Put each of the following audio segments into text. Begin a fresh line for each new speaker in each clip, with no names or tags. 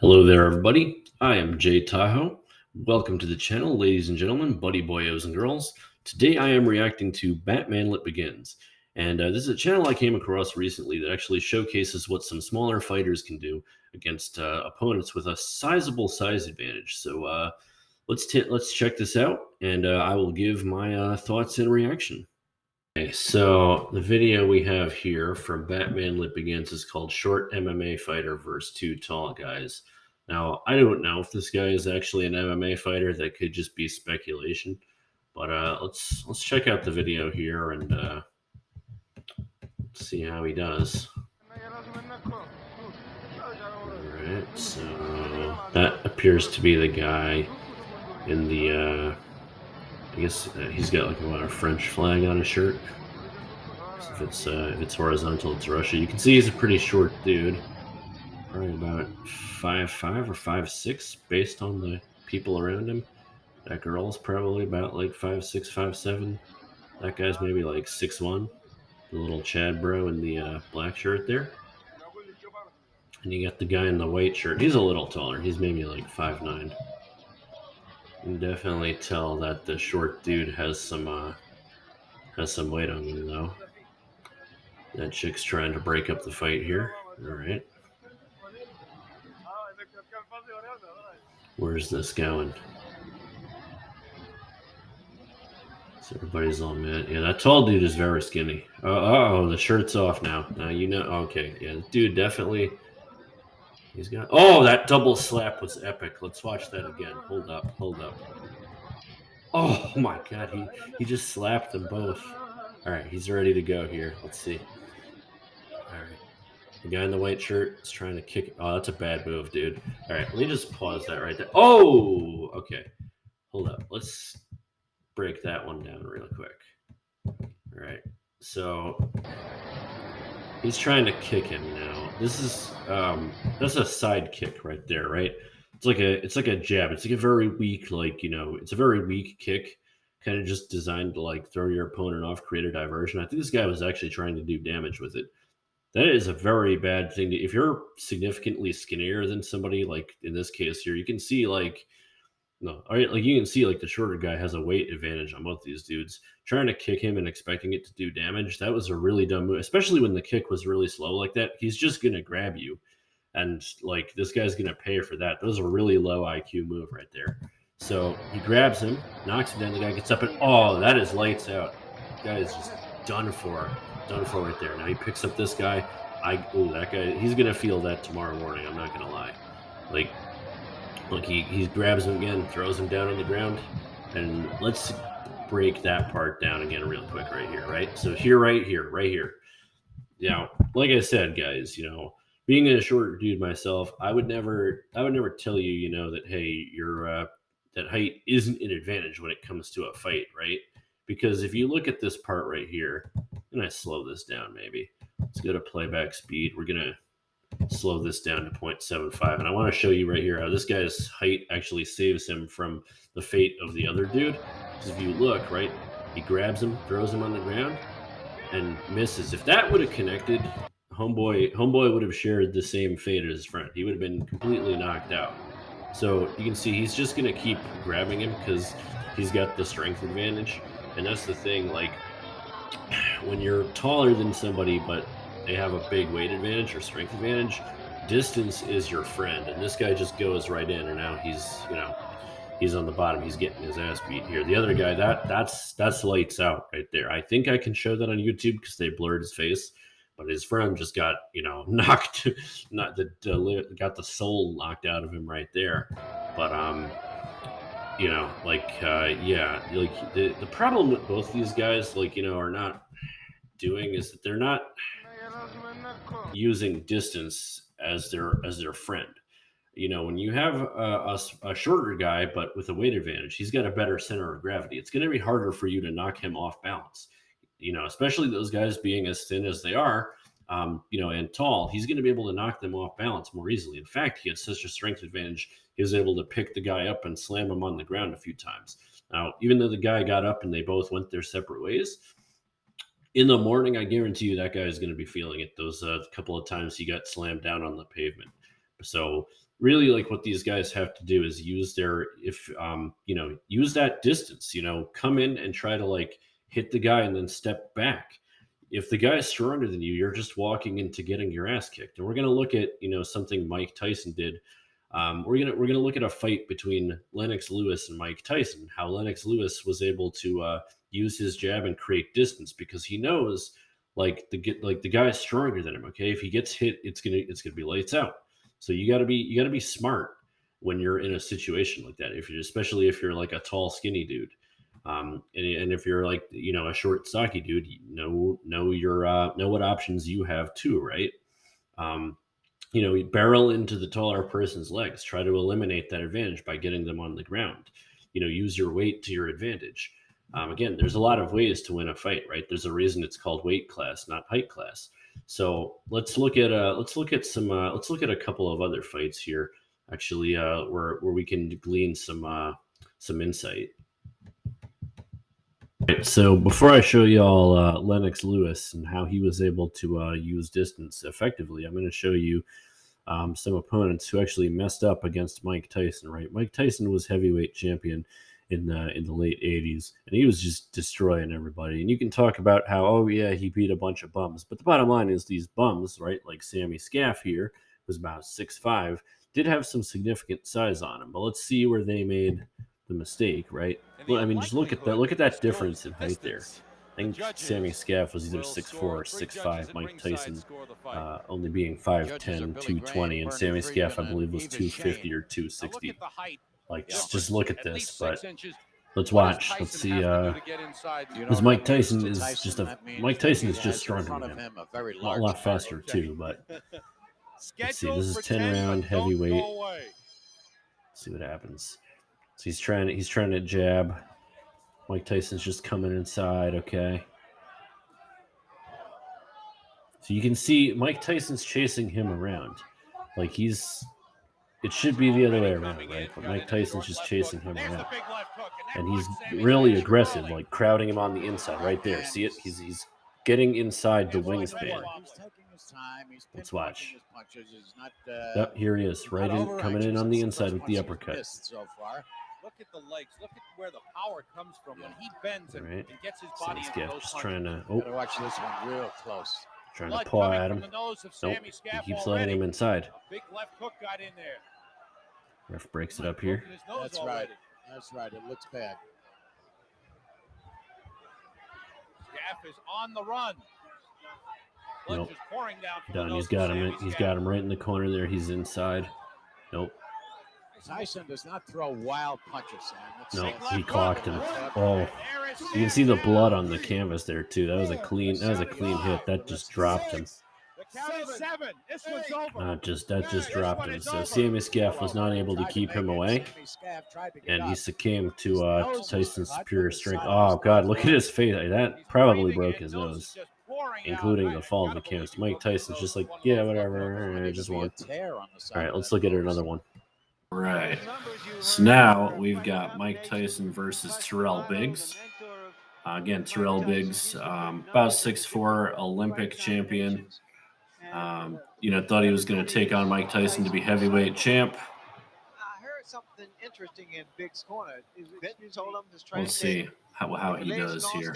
Hello there, everybody. I am Jay Tahoe. Welcome to the channel, ladies and gentlemen, buddy boyos and girls. Today I am reacting to Batmanlet Begins. And this is a channel I came across recently that actually showcases what some smaller fighters can do against opponents with a sizable size advantage. So let's check this out, and I will give my thoughts and reaction. Okay, so the video we have here from Batmanlet Begins is called Short MMA Fighter vs. Two Tall Guys. Now, I don't know if this guy is actually an MMA fighter. That could just be speculation. But let's check out the video here and see how he does. Alright, so that appears to be the guy in the I guess he's got like a French flag on his shirt. So if it's horizontal, it's Russia. You can see he's a pretty short dude, probably about 5'5" or 5'6", based on the people around him. That girl's probably about like 5'6", 5'7". That guy's maybe like 6'1". The little Chad bro in the black shirt there. And you got the guy in the white shirt. He's a little taller. He's maybe like 5'9". You can definitely tell that the short dude has some weight on him, though. That chick's trying to break up the fight here. All right. Where's this going? So everybody's all mad. Yeah, that tall dude is very skinny. Oh, the shirt's off now. Now you know. Okay, yeah, dude, definitely. He's got. Oh, that double slap was epic. Let's watch that again. Hold up. Oh my God, he just slapped them both. All right, he's ready to go here. Let's see. All right. The guy in the white shirt is trying to kick it. Oh, that's a bad move, dude. All right, let me just pause that right there. Oh, okay. Hold up. Let's break that one down real quick. All right. So he's trying to kick him now. This is that's a side kick right there, right? It's like a jab. It's like a very weak, it's a very weak kick, kind of just designed to like throw your opponent off, create a diversion. I think this guy was actually trying to do damage with it. That is a very bad thing. If you're significantly skinnier than somebody, like in this case here, you can see like you can see like the shorter guy has a weight advantage on both these dudes. Trying to kick him and expecting it to do damage, that was a really dumb move, especially when the kick was really slow like that. He's just gonna grab you, and like this guy's gonna pay for that. That was a really low IQ move right there. So he grabs him, knocks him down. The guy gets up and that is lights out. The guy is just done for right there. Now he picks up this guy. That guy, he's gonna feel that tomorrow morning. I'm not gonna lie. Like he grabs him again, throws him down on the ground, and let's break that part down again real quick right here, right? So right here. Now, like I said, guys, being a short dude myself, I would never tell you, that hey, that height isn't an advantage when it comes to a fight, right? Because if you look at this part right here, and I slow this down maybe. Let's go to playback speed. We're gonna slow this down to 0.75, and I want to show you right here how this guy's height actually saves him from the fate of the other dude. Because if you look, right, he grabs him, throws him on the ground, and misses. If that would have connected, homeboy would have shared the same fate as his friend. He would have been completely knocked out. So you can see he's just going to keep grabbing him because he's got the strength advantage. And that's the thing, like, when you're taller than somebody but they have a big weight advantage or strength advantage, distance is your friend. And this guy just goes right in, and now he's on the bottom. He's getting his ass beat here. The other guy, that's lights out right there. I think I can show that on YouTube because they blurred his face, but his friend just got knocked, got the soul knocked out of him right there. But the problem with both these guys, are not doing is that they're not using distance as their friend. When you have a shorter guy but with a weight advantage, he's got a better center of gravity. It's going to be harder for you to knock him off balance. Especially those guys being as thin as they are, and tall, he's going to be able to knock them off balance more easily. In fact, he had such a strength advantage, he was able to pick the guy up and slam him on the ground a few times. Now, even though the guy got up and they both went their separate ways, in the morning, I guarantee you that guy is going to be feeling it those couple of times he got slammed down on the pavement. So really, like what these guys have to do is use use that distance. Come in and try to like hit the guy and then step back. If the guy is stronger than you, you're just walking into getting your ass kicked. And we're gonna look at something Mike Tyson did. We're gonna look at a fight between Lennox Lewis and Mike Tyson. How Lennox Lewis was able to use his jab and create distance because he knows the guy is stronger than him. Okay, if he gets hit, it's gonna be lights out. So you gotta be smart when you're in a situation like that. Especially if you're like a tall, skinny dude, and if you're like a short, stocky dude, know what options you have too, right? Um, you barrel into the taller person's legs. Try to eliminate that advantage by getting them on the ground. Use your weight to your advantage. Again, there's a lot of ways to win a fight, right? There's a reason it's called weight class, not height class. So let's look at a couple of other fights here, actually, where we can glean some insight. Right, so before I show you all Lennox Lewis and how he was able to use distance effectively, I'm going to show you some opponents who actually messed up against Mike Tyson. Right, Mike Tyson was heavyweight champion in the late '80s, and he was just destroying everybody. And you can talk about how, oh yeah, he beat a bunch of bums, but the bottom line is these bums, right? Like Sammy Scaff here was about 6'5", did have some significant size on him. But let's see where they made the mistake, right? Well, I mean, just look at that. Look at that difference in height there. I think Sammy Scaff was either 6'4" or 6'5". Mike Tyson only being 5'10", 220, and Sammy Scaff, I believe, was 250 or 260. Like, just look at this. But let's watch. Let's see. Because Mike Tyson is just stronger than him. A lot faster too. But let's see. This is 10-round heavyweight. Let's see what happens. So he's trying to jab. Mike Tyson's just coming inside. Okay. So you can see Mike Tyson's chasing him around. Like it should be the other way around, right? But Mike Tyson's just chasing him around. And he's really aggressive, like crowding him on the inside right there. See it? He's getting inside the wingspan. Let's watch. Yep, here he is, coming in on the inside with the uppercut.
Look at the legs. Look at where the power comes from when he bends and gets his body into those
just trying to. Oh,
gotta watch this one real close.
Trying to paw at him. Nope. He keeps letting him inside.
A big left hook got in there.
Ref breaks it up here.
That's right. That's right. It looks bad.
Scaff is on the run.
Nope. Done. He's got him. He's got him right in the corner there. He's inside. Nope.
Tyson does not throw wild punches, Sam.
No, he clocked him. Oh, you can see the blood on the canvas there too. That was a clean hit. That just dropped him. That just dropped him. So Sammy Scaff was not able to keep him away, and he succumbed to Tyson's superior strength. Oh God, look at his face. That probably broke his nose, including the fall of the canvas. Mike Tyson's just like, yeah, whatever, I just won. All right, let's look at another one. Right. So now we've got Mike Tyson versus Terrell Biggs. Again, Terrell Biggs, about 6'4", Olympic champion. Thought he was going to take on Mike Tyson to be heavyweight champ.
I heard something interesting in Biggs' corner.
Let's see how he does here.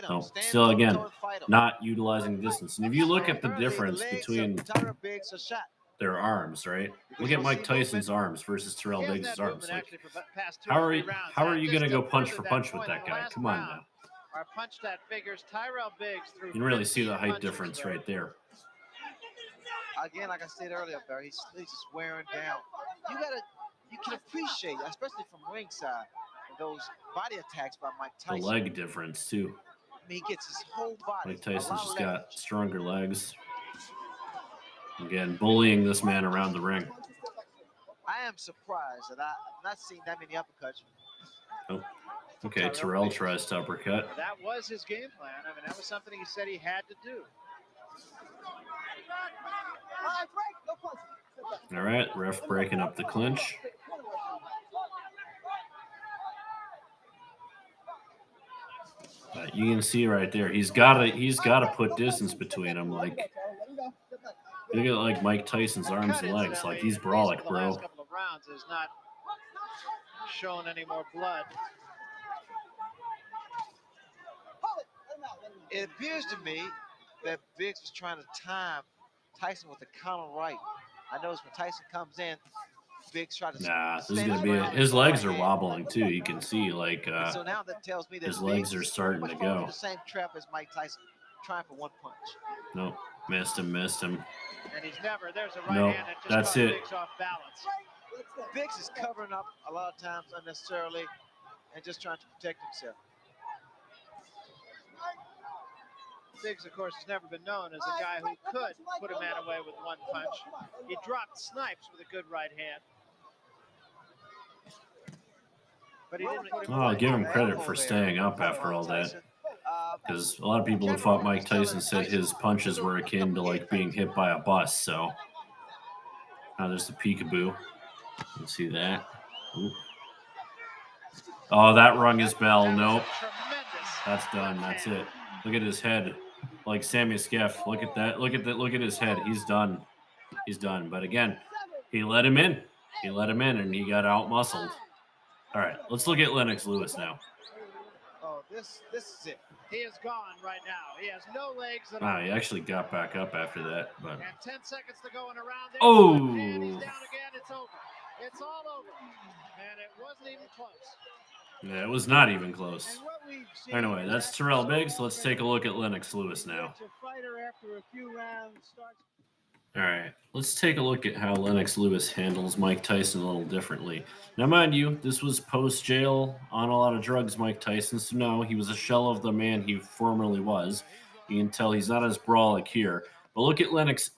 No, still, again, not utilizing distance. And if you look at the difference between their arms, right? Look at Mike Tyson's arms versus Terrell Biggs' arms. Like, how are you going to go punch for punch with that guy? Come on now. You can really see the height difference right there.
Again, like I said earlier, Barry, he's just wearing down. You can appreciate, especially from ringside, those body attacks by Mike Tyson.
The leg difference too.
I mean, he gets his whole body.
Mike Tyson's just got stronger legs. Again, bullying this man around the ring.
I am surprised that I've not seen that many uppercuts.
Oh. Okay, Terrell tries to uppercut.
That was his game plan. I mean, that was something he said he had to do.
All right, ref breaking up the clinch. You can see right there, he's got to put distance between them. Like, Look at like Mike Tyson's arms and legs. Like he's brawling,
The last
bro.
couple of rounds has not shown any more blood.
It appears to me that Biggs was trying to time Tyson with a counter right. I noticed when Tyson comes in, Biggs tried to.
Nah, this is
stand
gonna be it.
around
His
the
legs are
right hand.
wobbling too. You can see like
And so now that tells me that
his legs
Biggs
are starting
much
to
falling
go.
in the same trap as Mike Tyson, trying for one punch.
Nope, missed him.
And he's never. There's a right
Nope,
hand that just
that's
caught
it.
Biggs off balance.
Biggs is covering up a lot of times unnecessarily and just trying to protect himself.
Biggs, of course, has never been known as a guy who could put a man away with one punch. He dropped Snipes with a good right hand. But he didn't put him
Oh, I'll
away.
give him credit for staying up after all that. Because a lot of people have thought Mike Tyson said his punches were akin to like being hit by a bus. So now there's the peekaboo. You can see that. Ooh. Oh, that rung his bell. Nope. That's done. That's it. Look at his head. Like Sammy Skeff. Look at that. Look at his head. He's done. He's done. But again, he let him in. He let him in and he got out-muscled. All right, let's look at Lennox Lewis now.
Oh, this is it. He is gone right now. He has no legs at
Wow,
all.
he actually got back up after that. But
And 10 seconds to go in a round.
Oh!
And he's down again. It's over. It's all over. And it wasn't even close.
yeah, it was not even close. Anyway, that's Terrell Biggs. Let's take a look at Lennox Lewis now. All right, let's take a look at how Lennox Lewis handles Mike Tyson a little differently. Now, mind you, this was post-jail on a lot of drugs, Mike Tyson, so no, he was a shell of the man he formerly was. You can tell he's not as brawlic here. But look at Lennox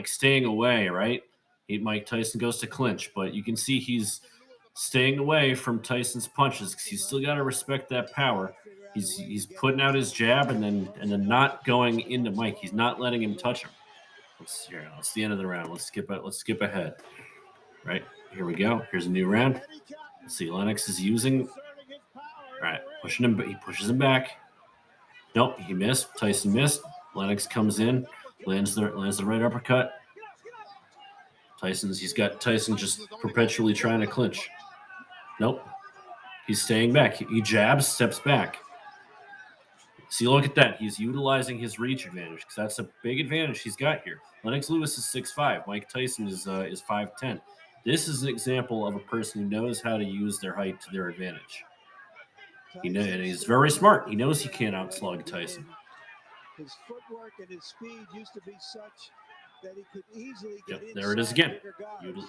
staying away, right? Mike Tyson goes to clinch, but you can see he's staying away from Tyson's punches because he's still got to respect that power. He's putting out his jab and then not going into Mike. He's not letting him touch him. It's the end of the round. Let's skip ahead. Right, here we go. Here's a new round. Let's see. Lennox is using. All right, pushing him, but he pushes him back. Nope, he missed. Tyson missed. Lennox comes in, lands the right uppercut. He's got Tyson just perpetually trying to clinch. Nope, he's staying back. He jabs, steps back. See, look at that. He's utilizing his reach advantage because that's a big advantage he's got here. Lennox Lewis is 6'5". Mike Tyson is 5'10". This is an example of a person who knows how to use their height to their advantage. And he's very smart. He knows he can't outslug Tyson.
His footwork and his speed used to be such that he could easily get
Yep, there it is again.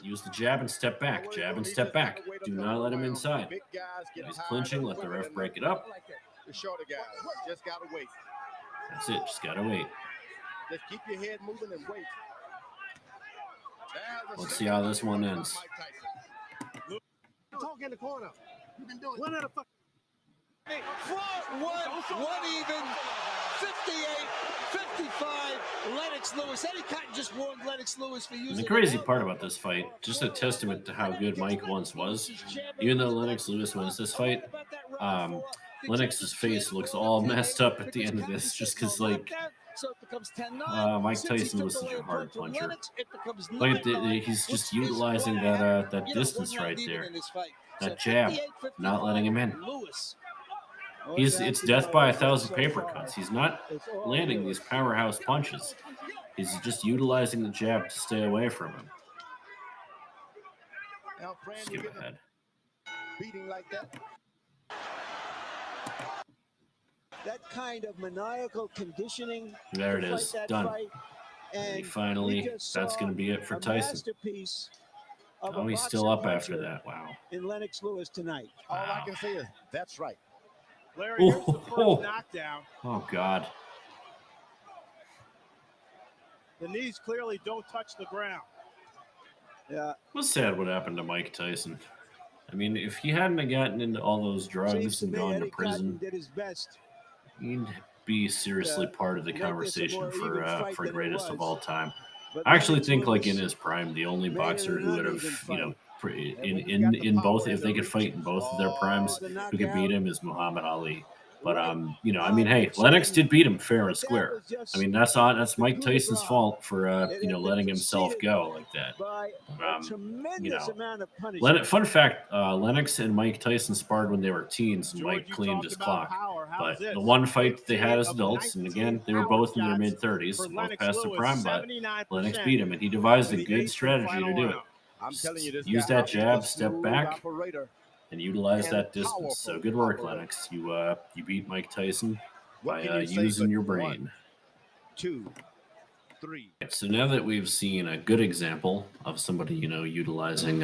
Use the jab and step back. Jab and step back. Do not let him inside. He's clinching. Let the ref break it up.
The shorter guys just gotta wait.
That's it. Just gotta wait.
Just keep your head moving and wait.
Let's see how this one ends.
Talk in the corner. You can do it. One out of fuck.
One even. 58, 55. Lennox Lewis. Eddie Cotton just warned Lennox Lewis for using.
And the crazy part about this fight, just a testament to how good Mike once was. Even though Lennox Lewis wins this fight, Lennox's face looks all messed up at the end of this, just because like Mike Tyson was such a hard puncher. Look at he's just utilizing that distance right there, that jab, not letting him in. It's death by 1,000 paper cuts. He's not landing these powerhouse punches. He's just utilizing the jab to stay away from him. Skip ahead.
Beating like that. That kind of maniacal conditioning.
There it is. Done. And finally, that's going to be it for Tyson. Oh, he's still up after that. Wow.
In Lennox Lewis tonight.
All I can say is that's right.
Larry, here's the first knockdown.
Oh, God.
The knees clearly don't touch the ground. Yeah.
It was sad what happened to Mike Tyson. I mean, if he hadn't gotten into all those drugs and gone to prison,
did his best.
He'd be seriously part of the conversation for greatest of all time. I actually think, like in his prime, the only boxer who would have, in both, if they could fight in both of their primes, who could beat him is Muhammad Ali. But you know, I mean, hey, Lennox did beat him fair and square. I mean, that's Mike Tyson's fault for you know, letting himself go like that. You know, fun fact: Lennox and Mike Tyson sparred when they were teens, and Mike cleaned his clock. But the one fight they had as adults, and again, they were both in their mid-30s, both past the prime, but Lennox beat him, and he devised a good strategy to do it. Use that jab, step back, and utilize that distance. So good work, Lennox. You beat Mike Tyson by using your brain.
2, 3.
So now that we've seen a good example of somebody, you know, utilizing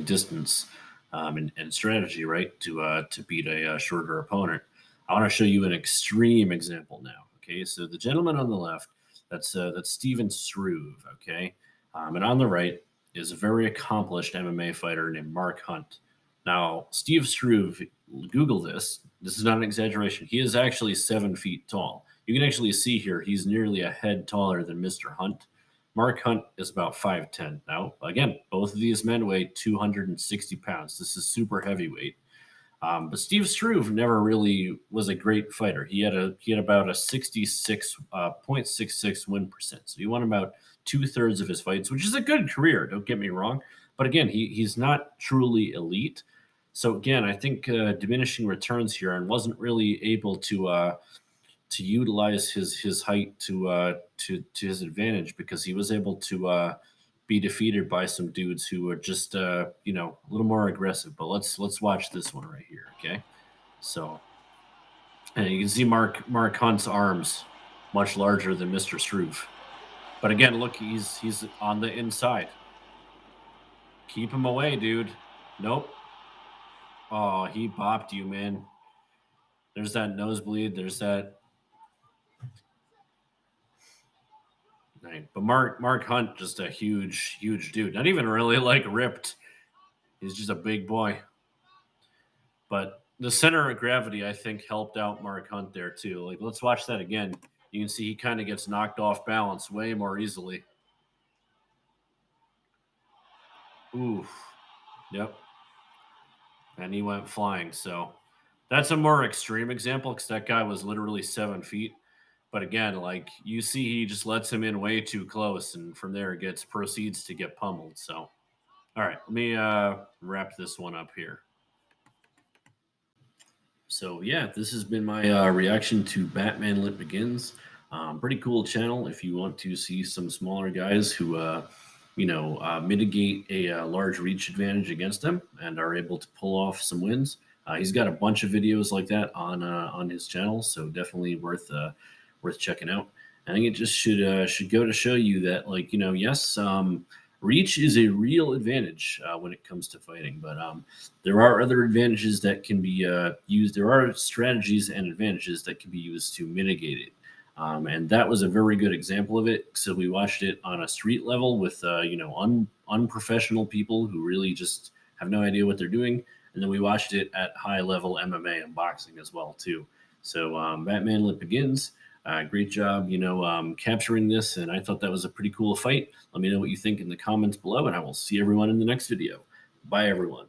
distance and strategy, right, to beat a shorter opponent, I want to show you an extreme example now. Okay, so the gentleman on the left, that's Steven Struve. Okay, and on the right is a very accomplished MMA fighter named Mark Hunt. Now, Steve Struve, Google this. This is not an exaggeration. He is actually 7 feet tall. You can actually see here he's nearly a head taller than Mr. Hunt. Mark Hunt is about 5'10". Now, again, both of these men weigh 260 pounds. This is super heavyweight. But Steve Struve never really was a great fighter. He had about a 66.66 win percent. So he won about 2/3 of his fights, which is a good career. Don't get me wrong. But again, he's not truly elite. So again, I think diminishing returns here, and wasn't really able to utilize his height to his advantage, because he was able to be defeated by some dudes who are just you know, a little more aggressive. But let's watch this one right here. Okay, so and you can see Mark Hunt's arms much larger than Mr. Struve. But again, look, he's on the inside. Keep him away, dude. Nope. Oh, he bopped you, man. There's that nosebleed. There's that. Right. But Mark Hunt, just a huge dude. Not even really like ripped. He's just a big boy. But the center of gravity, I think, helped out Mark Hunt there too. Like, let's watch that again. You can see he kind of gets knocked off balance way more easily. Oof. Yep. And he went flying. So that's a more extreme example, because that guy was literally 7 feet. But again, like, you see, he just lets him in way too close, and from there proceeds to get pummeled. So, all right, let me wrap this one up here. So yeah, this has been my reaction to Batmanlet Begins. Pretty cool channel if you want to see some smaller guys who mitigate a large reach advantage against them and are able to pull off some wins. He's got a bunch of videos like that on his channel, so definitely worth checking out. I think it just should go to show you that, like, you know, yes, reach is a real advantage when it comes to fighting, but there are other advantages that can be used. There are strategies and advantages that can be used to mitigate it. And that was a very good example of it. So we watched it on a street level with, unprofessional people who really just have no idea what they're doing. And then we watched it at high level MMA and boxing as well, too. So Batmanlet Begins. Great job, capturing this. And I thought that was a pretty cool fight. Let me know what you think in the comments below, and I will see everyone in the next video. Bye, everyone.